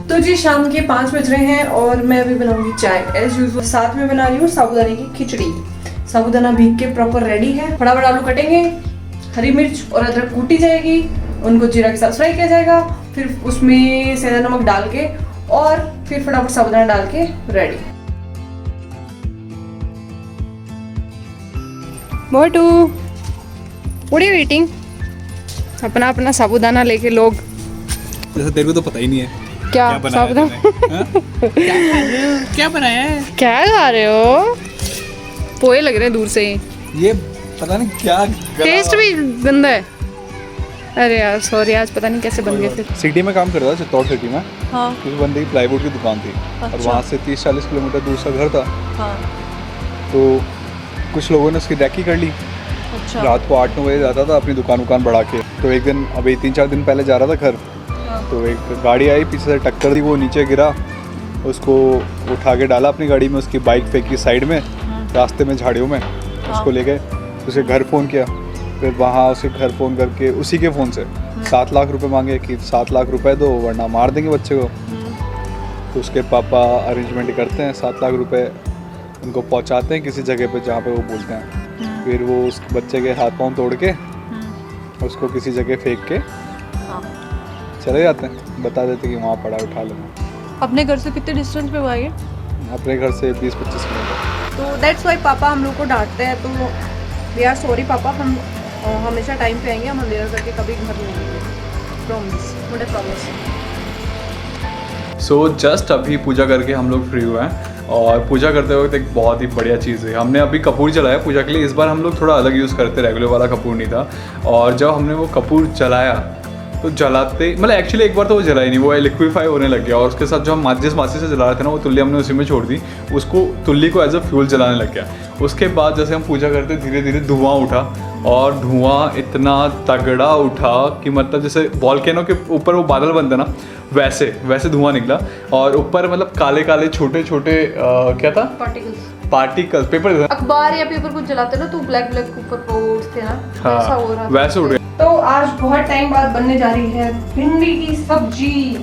तो जी शाम के 5 बज रहे हैं और मैं अभी बनाऊंगी चाय एज यूजुअल। साथ में बना रही हूँ साबूदाने की खिचड़ी। साबूदाना भीग के प्रॉपर रेडी है। फटाफट आलू कटेंगे, हरी मिर्च और अदरक कूटी जाएगी, उनको जीरा के साथ फ्राई किया जाएगा, फिर उसमें सेंधा नमक डाल के और फिर फटाफट साबूदाना डाल के ready. Motu, what are you eating? अपना अपना साबूदाना लेके लोग। जैसे तेरे को तो पता ही नहीं है क्या साबूदाना क्या बनाया है? क्या खा रहे हो? पोहे लग रहे हैं दूर से ही। ये पता नहीं क्या टेस्ट भी गंदा है। अरे यार सॉरी, आज पता नहीं कैसे बन गए थे। सिटी में काम करता था, चित्तौड़ सिटी में। हाँ। उस बंदे की प्लाईवुड की दुकान थी। और वहाँ से 30-40 किलोमीटर दूर सा घर था। हाँ। तो कुछ लोगों ने उसकी रैकी कर ली। अच्छा। रात को 8-9 बजे जाता था अपनी दुकान बढ़ा के। तो एक दिन, अभी 3-4 दिन पहले जा रहा था घर, तो एक गाड़ी आई, पीछे से टक्कर दी, वो नीचे गिरा। उसको उठा के डाला अपनी गाड़ी में, उसकी बाइक फेंकी साइड में, रास्ते में झाड़ियों में। उसको ले गए, उसके घर फ़ोन किया, फिर वहाँ उसके घर फ़ोन करके उसी के फ़ोन से 7 लाख रुपए मांगे कि 7 लाख रुपए दो वरना मार देंगे बच्चे को। तो उसके पापा अरेंजमेंट करते हैं, 7 लाख रुपए उनको पहुँचाते हैं किसी जगह पे जहाँ पे वो बोलते हैं। फिर वो उस बच्चे के हाथ पाँव तोड़ के उसको किसी जगह फेंक के चले जाते हैं, बता देते कि वहाँ पड़ा, उठा लेना। अपने घर से कितने डिस्टेंस पे हुआ ये? अपने घर से 20-25 किलोमीटर। तो दैट्स वाई पापा हम लोग को डांटते हैं। तो वी आर सॉरी पापा, हम हमेशा टाइम पे आएंगे, हम अंधेरा करके कभी घर नहीं आएंगे। प्रॉमिस, मुझे प्रॉमिस। सो जस्ट अभी पूजा करके हम लोग फ्री हुए हैं। और पूजा करते वक्त एक बहुत ही बढ़िया चीज़ है, हमने अभी कपूर जलाया पूजा के लिए। इस बार हम लोग थोड़ा अलग यूज़ करते, रेगुलर वाला कपूर नहीं था। और जब हमने वो कपूर जलाया तो जलाते, मतलब एक्चुअली एक बार तो वो जला ही नहीं, वो लिक्विफाई होने लग गया। और उसके साथ जो हम माचिस से जला रहे थे ना, वो तुल्ली हमने उसी में छोड़ दी, उसको तुल्ली को एज अ फ्यूल जलाने लग गया। उसके बाद जैसे हम पूजा करते धीरे धीरे धुआं उठा, और धुआं इतना तगड़ा उठा कि मतलब जैसे वॉल्केनो के ऊपर वो बादल बनते ना, वैसे धुआं निकला। और ऊपर मतलब काले काले छोटे छोटे क्या था, पार्टिकल्स पेपर, अखबार या पेपर कुछ जलाते ना तो ब्लैक ऊपर उठते ना। हाँ, हो रहा वैसे उड़ गए। तो आज बहुत टाइम बाद बनने जा रही है भिंडी की सब्जी,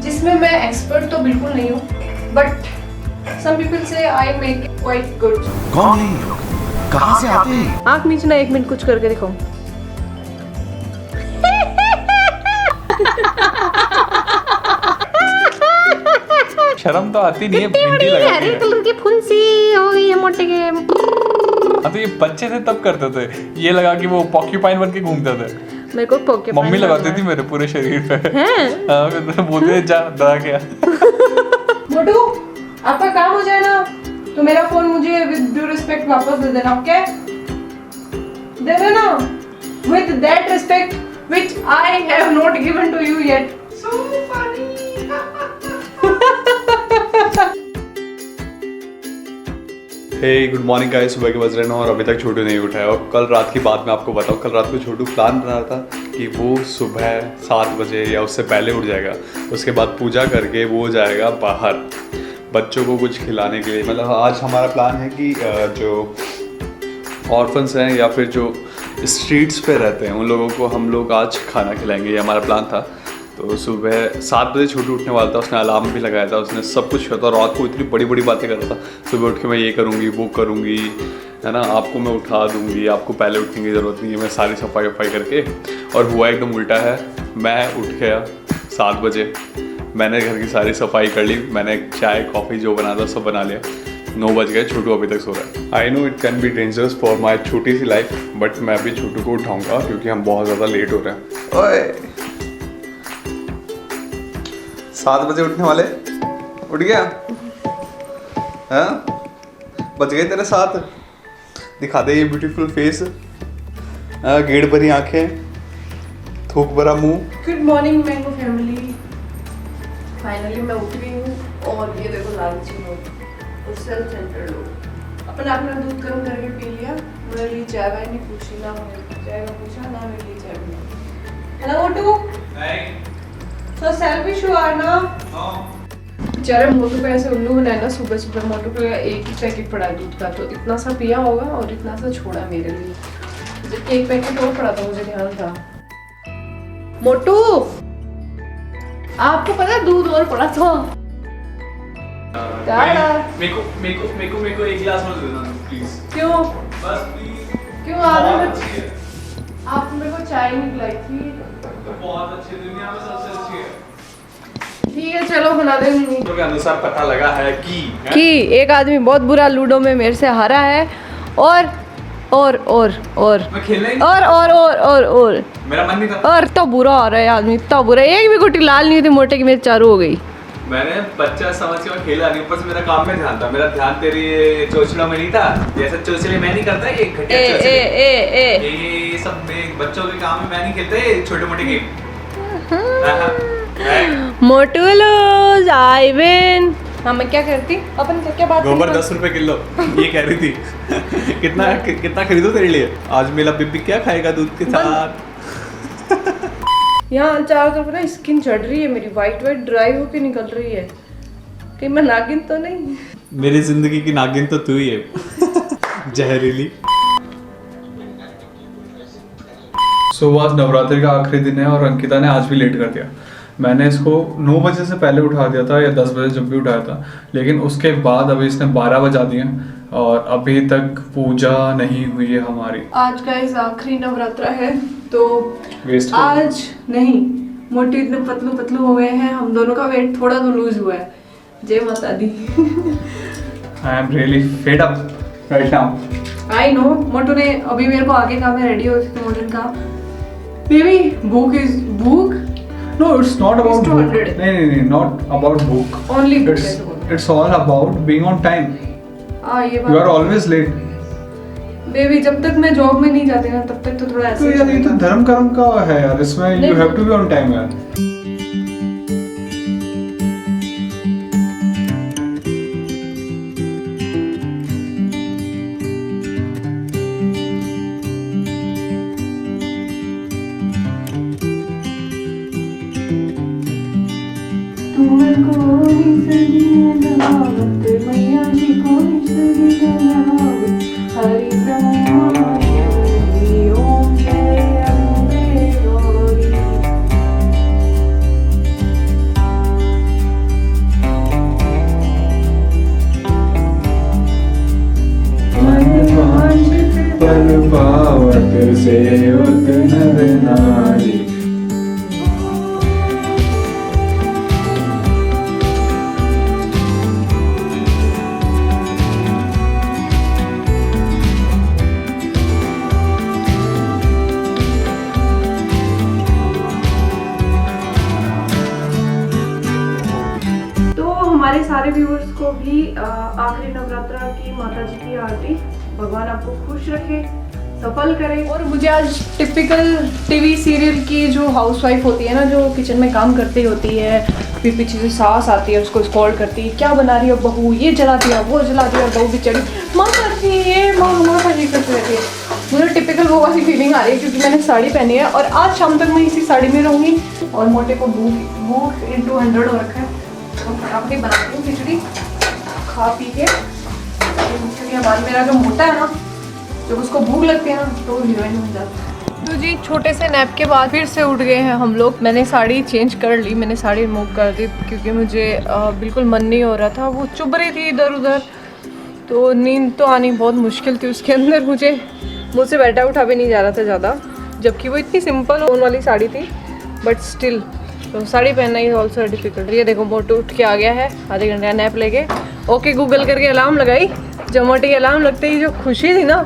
जिसमें मैं एक्सपर्ट तो बिल्कुल नहीं हूँ, बट सम पीपल से आई मेक क्वाइट गुड। कौन है ये लोग? कहाँ से आते हैं? आँख मीचना 1 मिनट कुछ करके दिखाओ। शर्म तो आती नहीं है, भिंडी लगा हरे कलर की फुंसी हो गई है मोटे के। हाँ तो ये बच्चे थे तब करते थे, ये लगा कि वो पॉक्यूपाइन बन के घूमते थे। मेरे को पॉकेट मम्मी लगाती थी मेरे पूरे शरीर पे। हाँ, फिर बोलते जा दरा गया। मोटू, आपका काम हो जाए ना तो मेरा फोन मुझे विद ड्यू रिस्पेक्ट वापस दे देना, ओके? दे देना with that respect which I have not given to you yet. So funny. Hey good morning guys, सुबह के बज रहे हैं और अभी तक छोटू नहीं उठा है। और कल रात की बात मैं आपको बताऊँ, कल रात को छोटू प्लान बना रहा था कि वो सुबह 7 बजे या उससे पहले उठ जाएगा। उसके बाद पूजा करके वो जाएगा बाहर बच्चों को कुछ खिलाने के लिए। मतलब आज हमारा प्लान है कि जो ऑर्फन्स हैं या फिर जो स्ट्रीट्स पे रहते हैं उन लोगों को हम लोग आज खाना खिलाएंगे, ये हमारा प्लान था। तो सुबह 7 बजे छोटू उठने वाला था, उसने अलार्म भी लगाया था, उसने सब कुछ किया था। रात को इतनी बड़ी बड़ी बातें कर रहा था, सुबह उठ के मैं ये करूँगी वो करूँगी, है ना, आपको मैं उठा दूँगी, आपको पहले उठने की ज़रूरत नहीं है, मैं सारी सफाई करके। और हुआ एकदम उल्टा है, मैं उठ गया 7 बजे, मैंने घर की सारी सफाई कर ली, मैंने चाय कॉफ़ी जो बना था सब बना लिया। 9 बज गए, छोटू अभी तक सो रहा है। I know it can be dangerous for my छोटी सी लाइफ, बट मैं अभी छोटू को उठाऊँगा क्योंकि हम बहुत ज़्यादा लेट हो रहे हैं। ओए 7 बजे उठने वाले, उठ गया? हाँ, बच गए तेरे 7। दिखा दे ये ब्यूटीफुल फेस, गेड़ भरी आंखें, थूक भरा मुंह। Good morning mango family. Finally मैं उठ गई हूँ और ये देखो लालची लोग और सेल्फ सेंटर्ड लोग अपना दूध गर्म करके पी लिया। मेरे लिए चाय वाय नहीं पूछी, ना मुझे चाय का पूछा, ना मेरे लिए चाय बना। Hello Motu. So selfish you are ना? बेचारे मोटू पे ऐसे उल्लू बनाए ना, सुबह सुबह मोटू पे एक ही पैकेट पड़ा दूध का, तो इतना सा पिया होगा और इतना सा छोड़ा मेरे लिए। जबकि एक पैकेट और पड़ा था, मुझे ध्यान था। मोटू, आपको पता है दूध और पड़ा था। मेरे को एक गिलास और दे देना प्लीज। क्यों? बस प्लीज। क्यों बहुत आपने अच्छी है। मेरे को चाय नहीं पिलाई थी। बहुत अच्छी, दुनिया में सबसे अच्छी है। ठीक है चलो बना देंगे। तो के अनुसार पता लगा है कि एक आदमी बहुत बुरा लूडो में मेरे से हारा है और मैं खेलना ही नहीं। और मेरा मन नहीं था। और तो बुरा हो रहा है आदमी, इतना बुरा। एक भी गुटी लाल नहीं थी मोटे की, मेरी चारों हो गई। मैंने बच्चा समझ के मैं खेला नहीं, ऊपर से मेरा काम में ध्यान था। मेरा ध्यान तेरी चोचलों में नहीं था। जैसे चोचले मैं नहीं करता, ये घटिया चोचले ये सब बच्चों के काम में मैं नहीं खेलता, ये छोटे मोटे गेम। मोटूलो I win. हाँ मैं क्या करती अपन क्या बात गोबर 10 रुपए किलो ये कह रही थी। कितना खरीदो तेरे लिए? आज मेरा बिब्बी क्या खाएगा दूध के साथ? यहाँ चारों तरफ ना स्किन चढ़ रही है मेरी, वाइट ड्राई होके निकल रही है। कहीं मैं नागिन तो नहीं? मेरी जिंदगी की नागिन तो तू ही है। जहरीली। आज नवरात्रि का आखिरी दिन है और अंकिता ने आज भी लेट कर दिया। मैंने इसको 9 बजे से पहले उठा दिया था या 10 बजे जब भी उठाया था, लेकिन उसके बाद अभी इसने 12 बजा दिए और अभी तक पूजा नहीं हुई है हमारी। आज का इस आखिरी नवरात्रा है तो वेस्ट आज नहीं। मोटू इतने पतलू हो गए हैं, हम दोनों का वेट थोड़ा तो लूज हुआ है। जय माता दी। I am really fed up right now. I know. मोटू ने अभी मेरे को आगे कहा मैं रेडी हो चुकी हूँ। मोटू का बेबी भूख No, it's not about book. 200. नहीं, not about book. Only book. It's all about being on time. ये You are always late. Baby जब तक मैं जॉब में नहीं जाती ना तब तक तो थोड़ा ऐसे तो यार ये तो धर्म कर्म का है यार, इसमें you have to be on time यार। पावत सेवक नर नारी। हमारे सारे व्यूअर्स को भी आखिरी नवरात्रा की माता जी की आरती। भगवान आपको खुश रखे, सफल करे। और मुझे आज टिपिकल टीवी सीरियल की जो हाउसवाइफ होती है ना, जो किचन में काम करती होती है, फिर पीछे से सास आती है उसको स्कॉल करती है, क्या बना रही है बहू, ये जला दिया वो जला दिया, और बहू बेचारी माँ करती है, माँ हमारा ये करती रहती है। मुझे टिपिकल वो वाली फीलिंग आ रही है क्योंकि मैंने साड़ी पहनी है और आज शाम तक मैं इसी साड़ी में रहूँगी। और मोटे को भूख into 100 हो रखा है, तो फटाफट ही बनाती हूँ खिचड़ी, खा पी के। क्योंकि हमारा मेरा जो मोटा है ना, जब उसको भूख लगती है ना तो वो हीरोइन बन जाता है। तो जी छोटे से नैप के बाद फिर से उठ गए हैं हम लोग। मैंने साड़ी चेंज कर ली, मैंने साड़ी रिमूव कर दी क्योंकि मुझे बिल्कुल मन नहीं हो रहा था। वो चुभ रही थी इधर उधर, तो नींद तो आनी बहुत मुश्किल थी उसके अंदर। मुझसे बैठा उठा भी नहीं जा रहा था ज़्यादा, जबकि वो इतनी सिंपल ओन वाली साड़ी थी, बट स्टिल तो साड़ी पहनना ही ऑल्सो डिफिकल्ट। ये देखो मोटू उठ के आ गया है आधे घंटे का नैप लेके। ओके गूगल करके अलार्म लगाई, जब मोटी अलार्म लगते ही जो खुशी थी ना,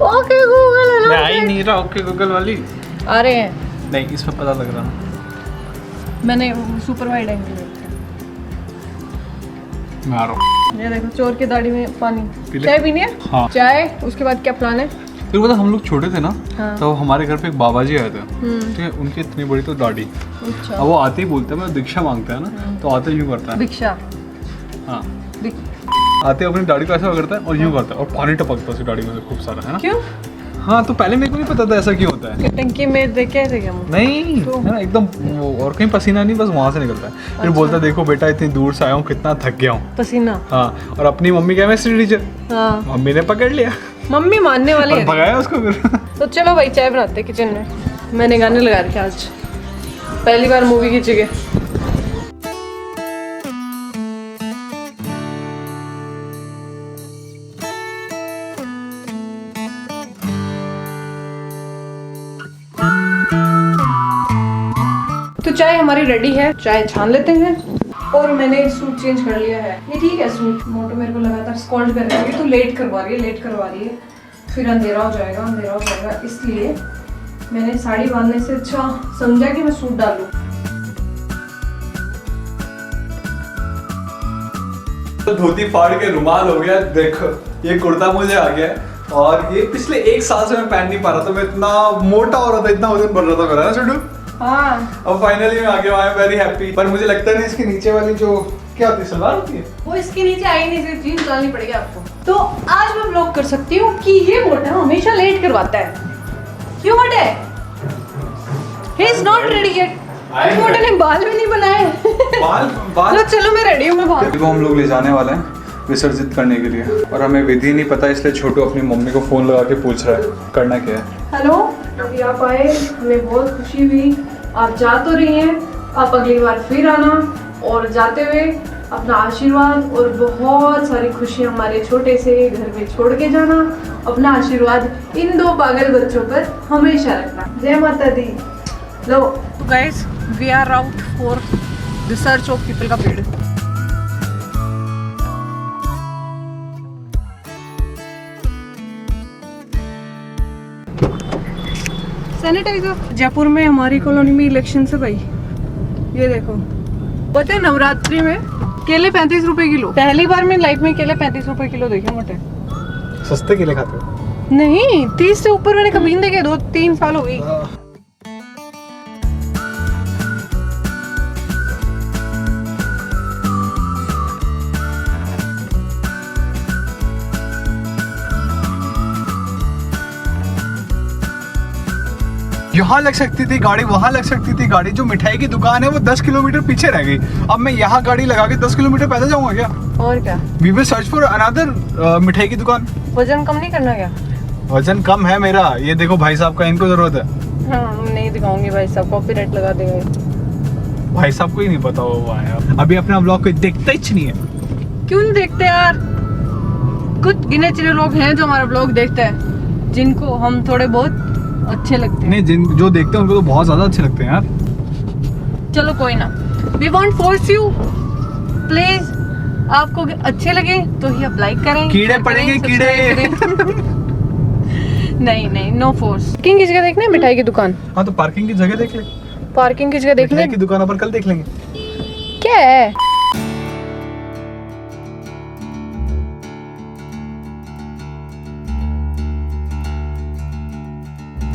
ओके गूगल अलार्म। मैं आ ही नहीं रहा ओके गूगल वाली। आ रहे हैं नहीं, इसमें पता लग रहा। मैंने सुपर वाइड एंगल रखा। मैं आ रहा हूँ। ये देखो चोर की दाढ़ी में पानी। पी ले। चाय पीनी है? हाँ। चाय, उसके बाद क्या प्लान है? फिर पता हम लोग छोटे थे ना, हाँ। तो हमारे घर पे एक बाबा जी आए थे, ठीक है, उनकी इतनी बड़ी तो दाढ़ी। अच्छा। अब वो आते ही बोलते हैं, मैं दीक्षा मांगता है ना, तो आते यूँ करता है। भिक्षा। हाँ, आते अपनी दाढ़ी को ऐसा करता है और यूँ करता है और पानी टपकता है उसकी दाढ़ी में से खूब सारा, है ना? क्यों? हाँ, तो पहले मेरे को नहीं पता था ऐसा क्यों होता है। टंकी में देखे थे क्या? नहीं तो? है ना, एकदम और कहीं पसीना नहीं, बस वहाँ से निकलता है। फिर बोलता है देखो बेटा इतनी दूर से आया हूँ, कितना थक गया हूँ। पसीना। हाँ, और अपनी मम्मी केमिस्ट्री टीचर, हाँ। मम्मी ने पकड़ लिया मम्मी मानने वाले और हैं। भगाया उसको फिर। तो चलो भाई चाय बनाते किचन में। मैंने गाने लगा रखे आज, पहली बार मूवी की जगह। तो चाय हमारी रेडी है, चाय छान लेते हैं। और मैंने सूट चेंज कर लिया है, ये ठीक है सूट। मोटो मेरे को लगातार स्कॉल्ड कर रही है, तो लेट करवा रही है, फिर अंधेरा हो जाएगा, इसलिए मैंने साड़ी बांधने से अच्छा समझा कि मैं सूट डालूं। तो धोती फाड़ के रुमाल हो गया, देखो ये कुर्ता मुझे आ गया है। और ये पिछले 1 साल से मैं पहन नहीं पा रहा था, मैं इतना मोटा हो रहा था, इतना वजन बढ़ रहा था मेरा ना छोटू। हाँ, अब फाइनली मैं आगे आई एम वेरी हैप्पी। पर मुझे लगता नहीं इसके नीचे वाली जो क्या होती है, सलवार होती है, वो इसके नीचे आई नहीं, सिर्फ जीन्स डालनी पड़ेगी आपको। तो आज मैं ब्लॉग कर सकती हूँ कि ये मोटा हमेशा लेट करवाता है। क्यों मोटे? He is not ready yet। अभी मोटे ने बाल भी नहीं बनाए। बाल चलो मैं रेडी हूँ, मैं बाहर। को हम लोग ले जाने वाले हैं विसर्जित करने के लिए, और हमें विधि नहीं पता, इसलिए छोटू अपनी मम्मी को फोन लगा के पूछ रहा है करना क्या है। हेलो, अभी आप आए, हमें बहुत खुशी हुई। आप जा तो रही हैं, आप अगली बार फिर आना, और जाते हुए अपना आशीर्वाद और बहुत सारी खुशियाँ हमारे छोटे से घर में छोड़ के जाना। अपना आशीर्वाद इन 2 पागल बच्चों पर हमेशा रखना। जय माता दी। लो guys, we are out for the search of पीपल का पेड़। सैनिटाइजर। जयपुर में हमारी कॉलोनी में इलेक्शन से भाई, ये देखो, पता है नवरात्रि में केले 35 रुपए किलो। पहली बार मैं लाइफ में केले 35 रुपए किलो देखे मोटे। सस्ते केले खाते हो? नहीं, 30 से ऊपर मैंने कभी नहीं देखे, 2-3 साल हो गई। यहाँ लग सकती थी गाड़ी, वहाँ लग सकती थी गाड़ी। जो मिठाई की दुकान है वो 10 किलोमीटर पीछे रह गई। अब मैं यहाँ गाड़ी लगा के 10 किलोमीटर पैदल जाऊंगा क्या? और क्या? We will search for another मिठाई की दुकान। वजन कम नहीं करना क्या? वजन कम है मेरा, ये देखो भाई साहब का, इनको जरूरत है। हाँ, नहीं दिखाऊंगी भाई साहब, कॉपीराइट लगा देंगे। भाई साहब को ही नहीं पता हुआ है, अभी अपना ब्लॉग कोई देखता ही नहीं है। क्यों नहीं देखते यार? कुछ गिने चुने लोग हैं जो हमारा ब्लॉग देखते हैं, जिनको हम थोड़े बहुत अच्छे लगते हैं। नहीं, जो देखते हैं उनको तो बहुत ज्यादा अच्छे लगते हैं यार। चलो कोई ना, we won't force you, please. आपको अच्छे लगे तो ही आप लाइक करें, कीड़े पड़ेंगे, कीड़े। नहीं, नो फोर्स। पार्किंग की जगह देखना है, मिठाई की दुकान। हाँ, तो पार्किंग की जगह देख ले। पार्किंग की जगह देखना मिठाई की दुकान पर कल देख लेंगे। क्या है?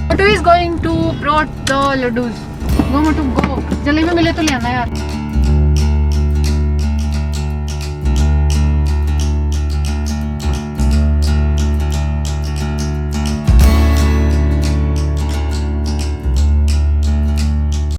Motu is going to brought the laddus. Go Motu, go. Jalebi मिले तो ले आना यार।